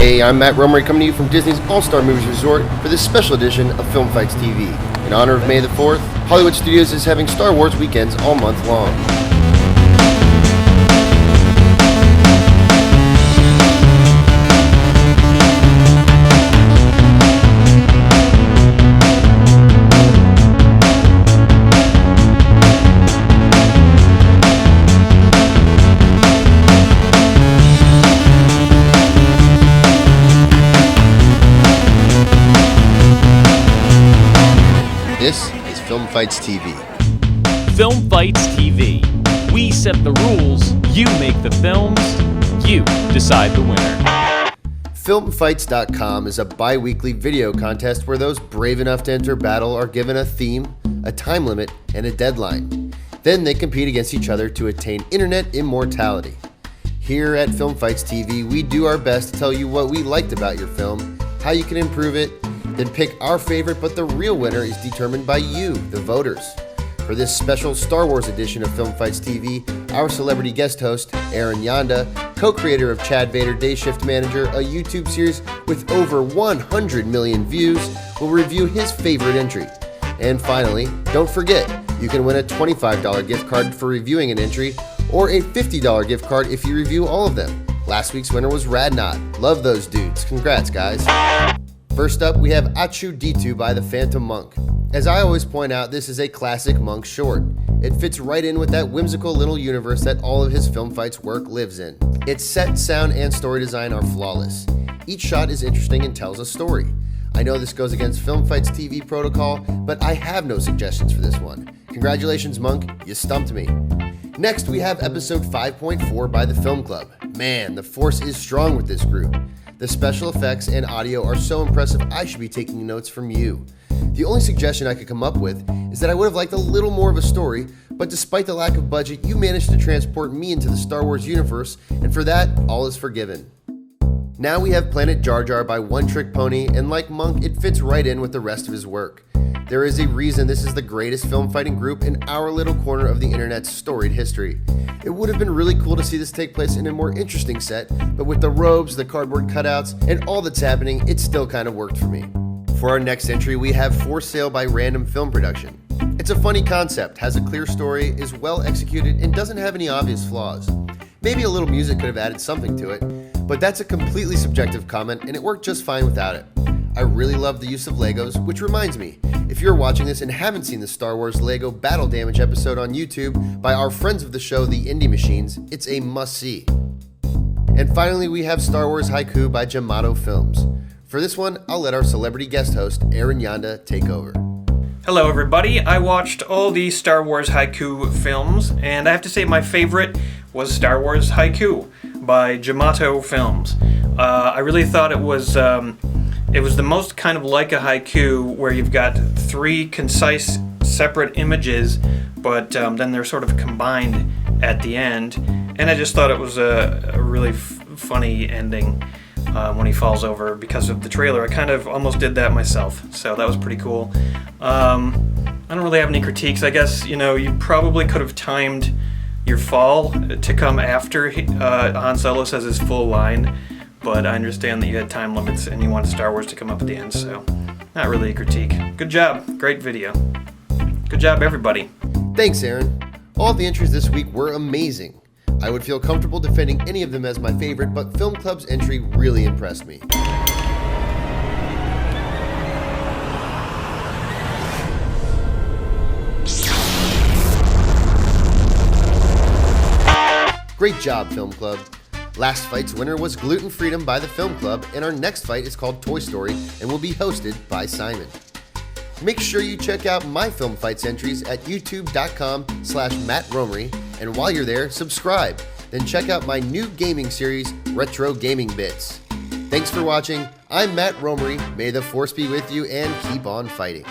Hey, I'm Matt Romery coming to you from Disney's All-Star Movies Resort for this special edition of Film Fights TV. In honor of May the 4th, Hollywood Studios is having Star Wars weekends all month long. This is Film Fights TV. Film Fights TV. We set the rules, you make the films, you decide the winner. Filmfights.com is a bi-weekly video contest where those brave enough to enter battle are given a theme, a time limit, and a deadline. Then they compete against each other to attain internet immortality. Here at Film Fights TV, we do our best to tell you what we liked about your film, how you can improve it, then pick our favorite, but the real winner is determined by you, the voters. For this special Star Wars edition of Film Fights TV, our celebrity guest host, Aaron Yonda, co-creator of Chad Vader Day Shift Manager, a YouTube series with over 100 million views, will review his favorite entry. And finally, don't forget, you can win a $25 gift card for reviewing an entry, or a $50 gift card if you review all of them. Last week's winner was Radnot. Love those dudes. Congrats, guys. First up, we have Achu Ditu by the Phantom Monk. As I always point out, this is a classic Monk short. It fits right in with that whimsical little universe that all of his Film Fights work lives in. Its set, sound, and story design are flawless. Each shot is interesting and tells a story. I know this goes against Film Fights TV protocol, but I have no suggestions for this one. Congratulations, Monk, you stumped me. Next, we have episode 5.4 by the Film Club. Man, the force is strong with this group. The special effects and audio are so impressive I should be taking notes from you. The only suggestion I could come up with is that I would have liked a little more of a story, but despite the lack of budget, you managed to transport me into the Star Wars universe, and for that, all is forgiven. Now we have Planet Jar Jar by One Trick Pony, and like Monk, it fits right in with the rest of his work. There is a reason this is the greatest film fighting group in our little corner of the internet's storied history. It would have been really cool to see this take place in a more interesting set, but with the robes, the cardboard cutouts, and all that's happening, it still kind of worked for me. For our next entry, we have For Sale by Random Film Production. It's a funny concept, has a clear story, is well executed, and doesn't have any obvious flaws. Maybe a little music could have added something to it, but that's a completely subjective comment, and it worked just fine without it. I really love the use of Legos, which reminds me, if you're watching this and haven't seen the Star Wars Lego Battle Damage episode on YouTube by our friends of the show, the Indie Machines, it's a must-see. And finally, we have Star Wars Haiku by Jamato Films. For this one, I'll let our celebrity guest host, Aaron Yonda, take over. Hello everybody, I watched all the Star Wars Haiku films, and I have to say my favorite was Star Wars Haiku by Jamato Films. I really thought it was the most kind of like a haiku, where you've got three concise, separate images, but then they're sort of combined at the end. And I just thought it was a really funny ending when he falls over because of the trailer. I kind of almost did that myself, so that was pretty cool. I don't really have any critiques. I guess, you probably could have timed your fall to come after Han Solo says his full line. But I understand that you had time limits and you wanted Star Wars to come up at the end, so not really a critique. Good job. Great video. Good job, everybody. Thanks, Aaron. All of the entries this week were amazing. I would feel comfortable defending any of them as my favorite, but Film Club's entry really impressed me. Great job, Film Club. Last fight's winner was Gluten Freedom by the Film Club, and our next fight is called Toy Story and will be hosted by Simon. Make sure you check out my Film Fights entries at youtube.com/Matt Romery, and while you're there, subscribe. Then check out my new gaming series, Retro Gaming Bits. Thanks for watching. I'm Matt Romery. May the Force be with you and keep on fighting.